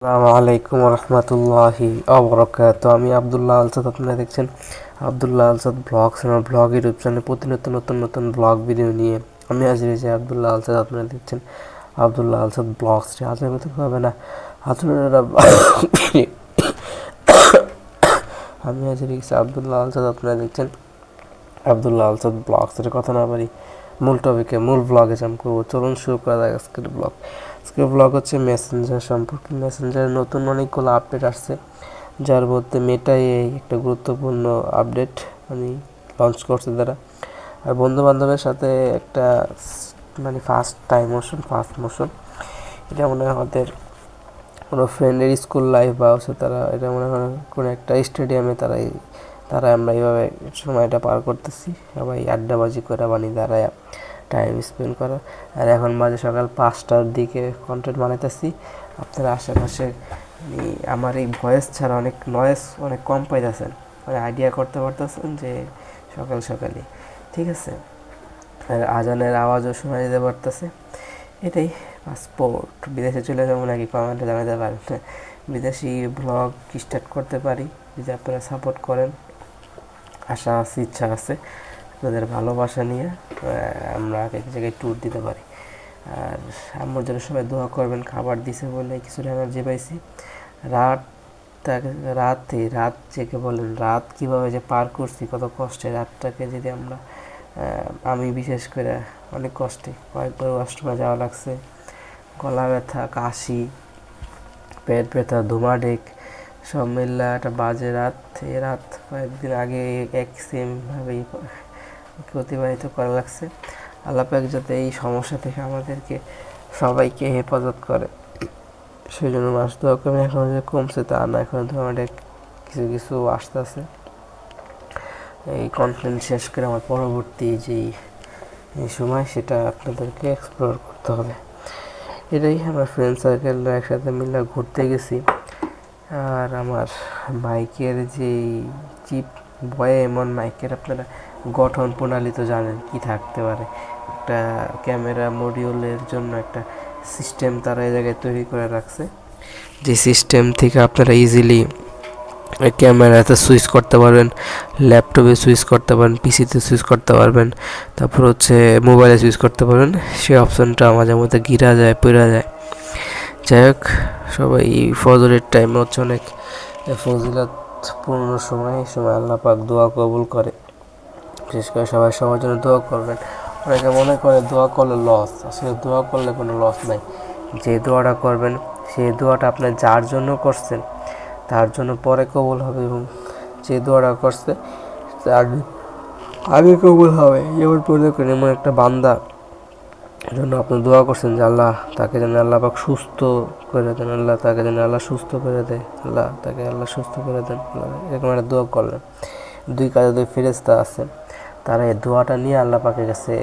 আসসালামু আলাইকুম রহমতুল্লাহি অবরাকাত। আমি আবদুল্লাহ আলসাদ, আপনারা দেখছেন আবদুল্লাহ আলসাদ ব্লগস। আমার ব্লগ ইউটিউব চ্যানেলে প্রতিনিয়ত নতুন নতুন ব্লগ ভিডিও নিয়ে আমি হাজির হয়েছি। আবদুল্লাহ আলসাদ, আপনারা দেখছেন আবদুল্লাহ আলসাদ ব্লগস। আজকের কথা হবে না হাতুড়েরা আমি হাজির হয়েছি আবদুল্লাহ আলসাদ, আপনারা দেখছেন আবদুল্লাহ আলসাদ ব্লগস। এর কথা না পারি মূল টপিকে, মূল ব্লগে জাম্প করবো। চলুন শুরু করা যাক আজকের ব্লগ। আজকের ব্লগ হচ্ছে মেসেঞ্জার সম্পর্কে। মেসেঞ্জারের নতুন অনেকগুলো আপডেট আসছে, যার মধ্যে মেটাই এই একটা গুরুত্বপূর্ণ আপডেট লঞ্চ করছে তারা। আর বন্ধু বান্ধবের সাথে একটা ফার্স্ট মোশন এটা মনে হয় আমাদের কোনো ফ্রেন্ডের স্কুল লাইফ বা হচ্ছে তারা এটা মনে হয় কোনো একটা স্টেডিয়ামে তারা আমরা এইভাবে সময়টা পার করতেছি, সবাই আড্ডাবাজি করে দাঁড়ায় টাইম স্পেন্ড করা। আর এখন বাজে সকাল 5টার দিকে কন্টেন্ট বানাইতেছি। আপনারা আশেপাশে আমার এই ভয়েস ছাড়া অনেক কম পাইতেছেন, আইডিয়া করতে পারতেছেন যে সকাল সকালই ঠিক আছে। আর আজানের আওয়াজও শোনা যেতে পারতেছে। এটাই পাসপোর্ট বিদেশে চলে যাবো নাকি কমেন্টে জানাতে পারেন। বিদেশি ব্লগ স্টার্ট করতে পারি যদি আপনারা সাপোর্ট করেন। আশা আছে, ইচ্ছা আছে, আপনাদের ভালোবাসা নিয়ে আমরা এক জায়গায় ট্যুর দিতে পারি। আর আম্মুর জন্য সবাই দোয়া করবেন। খাবার দিছে বলে কিছুটা এনার্জি পাইছি। রাত জেগে বলেন, রাত কীভাবে যে পার করছি, কত কষ্টে রাতটাকে যদি আমরা আমি বিশেষ করে অনেক কষ্টে কয়েকবার ওয়াশরুমে যাওয়া লাগছে। গলা ব্যথা, কাশি, পেট ব্যথা, ধুমাডেক সব মিললে একটা বাজে রাত। এই রাত কয়েকদিন আগে এক সেমভাবেই অতিবাহিত করা লাগছে। আল্লাহ পাক যাতে এই সমস্যা থেকে আমাদেরকে সবাইকে হেফাজত করে, সেই জন্য মাস দোয়া করবেন। এখন যে কমছে তা না, এখন ধুমাডেক কিছু কিছু আসতেছে। এই কন্টেন্ট শেষ করে আমার পরবর্তী যেই সময় সেটা আপনাদেরকে এক্সপ্লোর করতে হবে। এটাই আমার ফ্রেন্ড সার্কেলরা একসাথে মিলে ঘুরতে গেছি। আর আমার মাইকের যেই চিপ বয়ে এমন মাইকের আপনারা গঠন প্রণালী তো জানেন কি থাকতে পারে। একটা ক্যামেরা মডিউলের জন্য একটা সিস্টেম তারা এই জায়গায় তৈরি করে রাখছে, যে সিস্টেম থেকে আপনারা ইজিলি ক্যামেরাতে সুইচ করতে পারবেন, ল্যাপটপে সুইচ করতে পারেন, পিসিতে সুইচ করতে পারবেন, তারপর হচ্ছে মোবাইলে সুইচ করতে পারবেন। সেই অপশানটা মাঝে মধ্যে ঘিরা যায়, পড়া যায়। যাই হোক, সবাই ফজরের টাইমে হচ্ছে অনেক ফজিলতপূর্ণ সময় আল্লাহ পাক দোয়া কবুল করে। বিশেষ করে সবাই সবার জন্য দোয়া করবেন। অনেকে মনে করে দোয়া করলে লস, আসলে দোয়া করলে কোনো লস নাই। যে দোয়াটা করবেন সেই দোয়াটা আপনি যার জন্য করছেন তার জন্য পরে কবুল হবে, এবং যে দোয়াটা করছে তার আগে কবুল হবে। যেমন মনে করেন এমন একটা বান্দা জন্য আপনি দোয়া করছেন যে আল্লাহ তাকে যেন আল্লাহ পাক সুস্থ করে দেন, আল্লাহ তাকে যেন আল্লাহ সুস্থ করে দেয়, আল্লাহ সুস্থ করে দেন, এরকম একটা দোয়া করলেন। দুই কাজে দুই ফেরেশতা আছে, তারা এই দোয়াটা নিয়ে আল্লাহ পাকের কাছে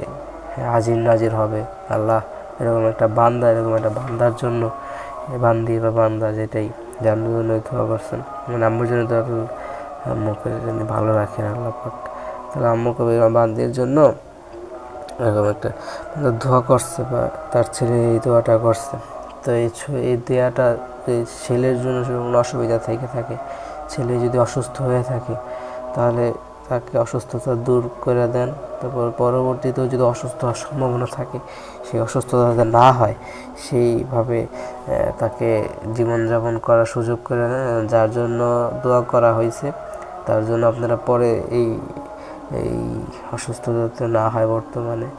হাজির নাজির হবে। আল্লাহ এরকম একটা বান্দার জন্য, বান্দি বা বান্দা যেটাই জানার জন্য দোয়া করছেন, মানে আম্মুর জন্য দোয়া করলেন আম্মুকে যেন ভালো রাখেন আল্লাহ পাক। তাহলে আম্মুকে বান্দির জন্য এরকম একটা দোয়া করছে, বা তার ছেলে এই দোয়াটা করছে। তো এই দোয়াটা এই ছেলের জন্য কোনো অসুবিধা থেকে থাকে, ছেলে যদি অসুস্থ হয়ে থাকে তাহলে তাকে অসুস্থতা দূর করে দেন। তারপর পরবর্তীতেও যদি অসুস্থ হওয়ার সম্ভাবনা থাকে, সেই অসুস্থতা যাতে না হয় সেইভাবে তাকে জীবনযাপন করার সুযোগ করে দেন। যার জন্য দোয়া করা হয়েছে তার জন্য আপনারা পরে এই অসুস্থতা না হয় বর্তমানে,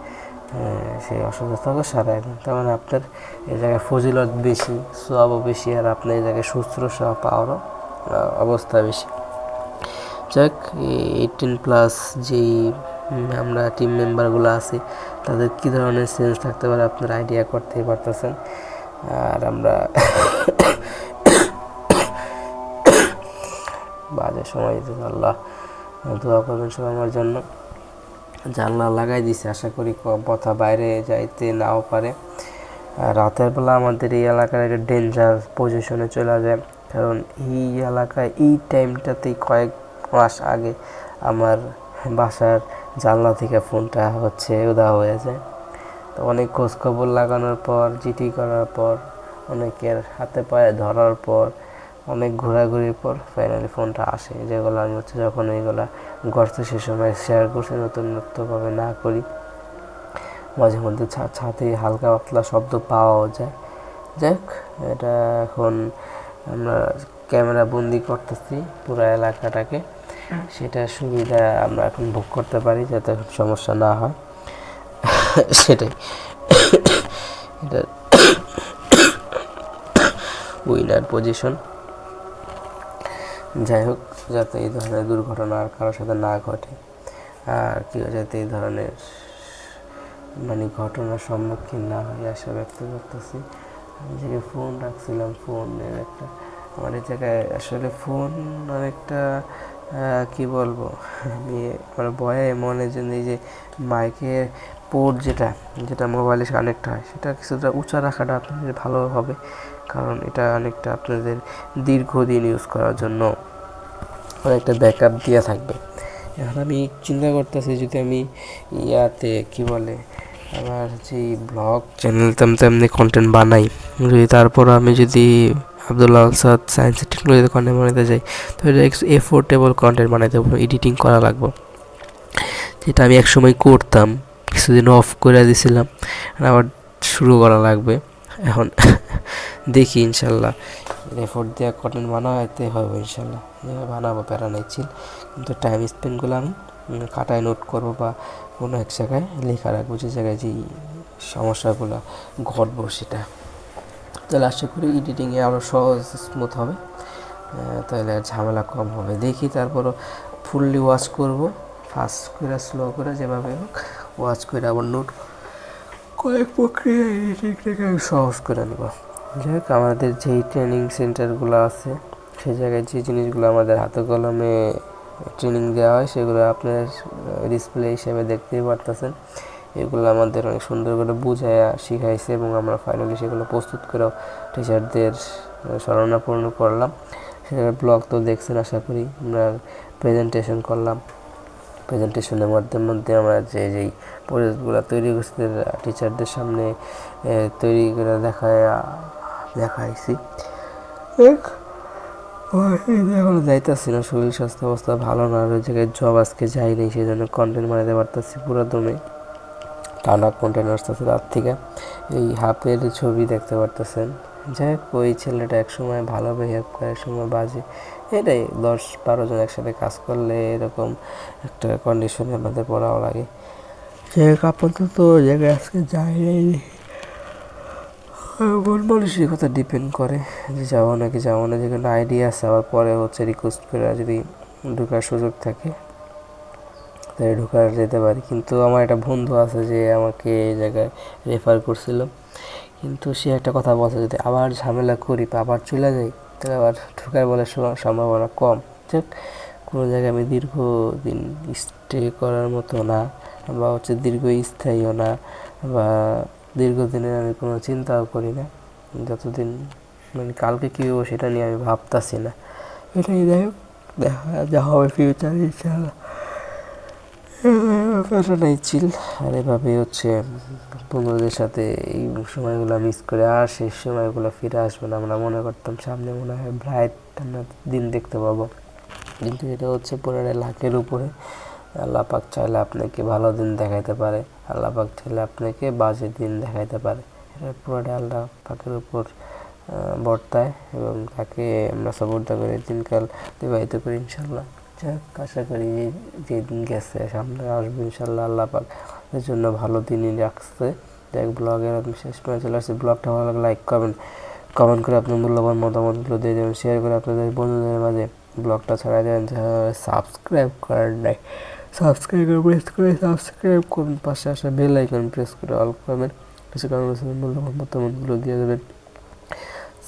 সেই অসুস্থতাকে সারাই দেন। তার মানে আপনার এই জায়গায় ফজিলত বেশি, সওয়াবও বেশি, আর আপনার এই জায়গায় শুশ্রূষা পাওয়ারও অবস্থা বেশি। যাক, 18+ যেই আমরা টিম মেম্বারগুলো আছি তাদের কী ধরনের সেন্স থাকতে পারে আপনারা আইডিয়া করতেই পারতেছেন। আর আমরা বাজে সময় দিতে আল্লাহ দোয়া করবেন সবাই আমার জন্য। জানলা লাগাই দিছে, আশা করি কথা বাইরে যাইতে নাও পারে। রাতের বেলা আমাদের এই এলাকার একটা ডেঞ্জার পজিশনে চলে যায়, কারণ এই এলাকায় এই টাইমটাতেই কয়েক মাস আগে আমার বাসার জানলা থেকে ফোনটা উদা হয়ে যায়। তো অনেক খোঁজখবর লাগানোর পর, জিটি করার পর অনেকের হাতে পায়ে ধরার পর অনেক ঘোরাঘুরির পর ফাইনালি ফোনটা আসে, যেগুলো আমি হচ্ছে যখন এইগুলা গড়তে সে সময় শেয়ার করছি নতুনত্বভাবে না করি। মাঝে মধ্যে ছাদে হালকা পাতলা শব্দ পাওয়াও যায়। যাক, এটা এখন আমরা ক্যামেরা বন্দি করতেছি পুরো এলাকাটাকে, সেটা সুবিধা আমরা এখন ভোগ করতে পারি যাতে সমস্যা না হয়। সেটাই এটা উইনার পজিশন। যাই হোক, যাতে এই ধরনের দুর্ঘটনা আর কারোর সাথে না ঘটে, আর কেউ যাতে এই ধরনের ঘটনার সম্মুখীন না হয়ে আশা ব্যক্ত করতেছি। আমি যে ফোন রাখছিলাম, ফোনের একটা আমার এই জায়গায় আসলে ফোন অনেকটা কি বলবো, আমি আমার ভয়ে মনে জন্য এই যে মাইকের পোর্ট যেটা মোবাইলে কানেক্ট হয় সেটা কিছুটা উঁচা রাখাটা আপনাদের ভালো হবে, কারণ এটা অনেকটা আপনাদের দীর্ঘদিন ইউজ করার জন্য অনেকটা ব্যাকআপ দেওয়া থাকবে। এখন আমি চিন্তা করতেছি যদি আমি ইয়াতে কি বলে আমার যে ব্লগ চ্যানেল তেমনি কন্টেন্ট বানাই, যদি তারপর আমি যদি আব্দুল্লাহ আলসাদ সায়েন্স টেকনোলজিতে কন্টেন্ট বানাতে যাই, তো এটা এফোর্টেবল কন্টেন্ট বানাইতে হবে, এডিটিং করা লাগবে, যেটা আমি একসময় করতাম, কিছুদিন অফ করে দিয়েছিলাম, আবার শুরু করা লাগবে। এখন দেখি ইনশাল্লাহ এফোর্ট দেওয়া কন্টেন্ট বানাতে হবে ইনশাল্লাহ, বানাবো, প্যারা নাই ছিল, কিন্তু টাইম স্পেন্ডগুলো আমি খাতায় নোট করবো বা কোনো এক জায়গায় লেখা রাখবো, যে জায়গায় যেই সমস্যাগুলো ঘটবো সেটা। তাহলে আশা করি এডিটিংয়ে আরও সহজ স্মুথ হবে, তাহলে ঝামেলা কম হবে। দেখি তারপরও ফুললি ওয়াচ করব, ফাস্ট করে স্লো করে যেভাবে হোক ওয়াচ করে আবার নোট কয়েক প্রক্রিয়া এডিটিংটাকে আমি সহজ করে নেব। যাই হোক, আমাদের যেই ট্রেনিং সেন্টারগুলো আছে সেই জায়গায় যে জিনিসগুলো আমাদের হাতে কলমে ট্রেনিং দেওয়া হয় সেগুলো আপনার ডিসপ্লে হিসেবে দেখতেই পারতেছেন। এগুলো আমাদের অনেক সুন্দর করে বুঝাইয়া শিখাইছে এবং আমরা ফাইনালি সেগুলো প্রস্তুত করেও টিচারদের শরণাপন্ন করলাম। সেটার ব্লগ তো দেখছেন আশা করি। আমরা প্রেজেন্টেশন করলাম, প্রেজেন্টেশনের মধ্যে আমরা যেই প্রজেক্টগুলো তৈরি করছি টিচারদের সামনে তৈরি করে দেখাইছি। এখন যাইতেছি না, শরীর স্বাস্থ্য অবস্থা ভালো না, ওই জায়গায় জব আজকে যাই নেই, সেই জন্য কন্টেন্ট বানাতে পারতেছি পুরো দমে, টানা কন্টেন্ট আসতেছে রাত থেকে। এই হাফের ছবি দেখতে পারতেছেন। যাই হোক, ওই ছেলেটা একসময় ভালো বিহেভ করে, একসময় বাজে, এটাই 10-12 জন একসাথে কাজ করলে এরকম একটা কন্ডিশনে আমাদের পড়াও লাগে। যাই হোক, আপাতত ওই জায়গায় আজকে যাই নেই, মন মানসিকতা ডিপেন্ড করে যে যাবো নাকি যাবো না। যেখানে আইডিয়া আছে আবার পরে হচ্ছে রিকোয়েস্ট করে যদি ঢোকার সুযোগ থাকে তাই ঢোকার যেতে পারি। কিন্তু আমার একটা বন্ধু আছে যে আমাকে এই জায়গায় রেফার করছিল, কিন্তু সে একটা কথা বলছে যদি আবার ঝামেলা করি বা আবার চলে যাই তাহলে আবার ঢোকার বলে সম্ভাবনা কম। ঠিক কোনো জায়গায় আমি দীর্ঘদিন স্টে করার মতো না, বা হচ্ছে দীর্ঘস্থায়ীও না, বা দীর্ঘদিনের আমি কোনো চিন্তাও করি না। যতদিন কালকে কী হবো সেটা নিয়ে আমি ভাবতাছি না। এটাই যাই হোক, দেখা যা হবে ফিউচার ইনশাআল্লাহ। প্যারাটাই চিল। আর এভাবে হচ্ছে বন্ধুদের সাথে এই সময়গুলো মিস করে আর সেই সময়গুলো ফিরে আসবে না। আমরা মনে করতাম সামনে মনে হয় ব্রাইট আমরা দিন দেখতে পাবো, কিন্তু এটা হচ্ছে পুরোটা লাখের উপরে। আল্লাহ পাক চাইলে আপনাকে ভালো দিন দেখাইতে পারে, আল্লাহ পাক চাইলে আপনাকে বাজে দিন দেখাইতে পারে। এটা পুরোটা আল্লাহ পাকের উপর বর্তায় এবং তাকে আমরা সাপোর্ট করে দিনকাল অতিবাহিত করি ইনশাল্লাহ। যাক, আশা করি যে দিন গেছে সামনে আসবে ইনশাল্লাহ, আল্লাহ পাক এর জন্য ভালো দিনই রাখছে। যাক, ব্লগের আপনি শেষ করে চলে আসছে। ব্লগটা ভালো লাগলে লাইক করবেন, কমেন্ট করে আপনার মূল্যবান মতামতগুলো দিয়ে দেবেন, শেয়ার করে আপনাদের বন্ধুদের মাঝে ব্লগটা ছড়াই দেবেন। যারা সাবস্ক্রাইব করেন নাই সাবস্ক্রাইব করুন, পাশে আসা বেল আইকন প্রেস করে অল করবেন, কিছু কারণ মূল্যবান মতামতগুলো দিয়ে দেবেন,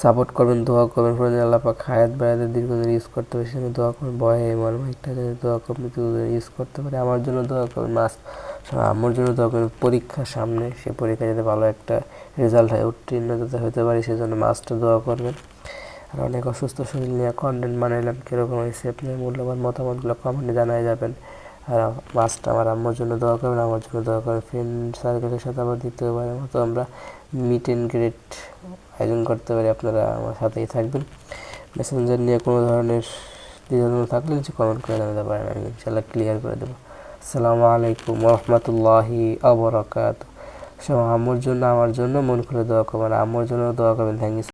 সাপোর্ট করবেন, দোয়া করবেন। ফলে আল্লাহ পাক হায়াত বেড়াতে দীর্ঘদিন ইউজ করতে পারে সেজন্য দোয়া করবেন। ভয়ে আমার মাইকটা যদি দোয়া করবেন ইউজ করতে পারে, আমার জন্য দোয়া করবেন, আমার জন্য দোয়া করবেন। পরীক্ষা সামনে, সে পরীক্ষা যাতে ভালো একটা রেজাল্ট হয়, উত্তীর্ণ যাতে হতে পারি সেজন্য মাস্ট দোয়া করবেন। আর অনেক অসুস্থ শরীর নিয়ে কন্টেন্ট বানাইলাম, কীরকম হয়েছে আপনার মূল্যবান মতামতগুলো কমেন্টে জানাই যাবেন। আর মাস্ট আমার আম্মুর জন্য দোয়া করবেন, আমার জন্য দোয়া করবেন। ফ্রেন্ড সার্কেলের সাথে আবার দ্বিতীয়বারের মতো আমরা মিট অ্যান্ড গ্রেট আয়োজন করতে পারি, আপনারা আমার সাথেই থাকবেন। মেসেঞ্জার নিয়ে কোনো ধরনের দ্বিধাদ্বন্দ্ব থাকলে নিচে কমেন্ট করে জানাতে পারেন, আমি ইনশাল্লাহ ক্লিয়ার করে দেবো। আসসালামু আলাইকুম রহমতুল্লাহি আবরাকাত। সব আম্মুর জন্য আমার জন্য মন খুলে দোয়া করবেন, আম্মুর জন্য দোয়া করবেন। Thank you.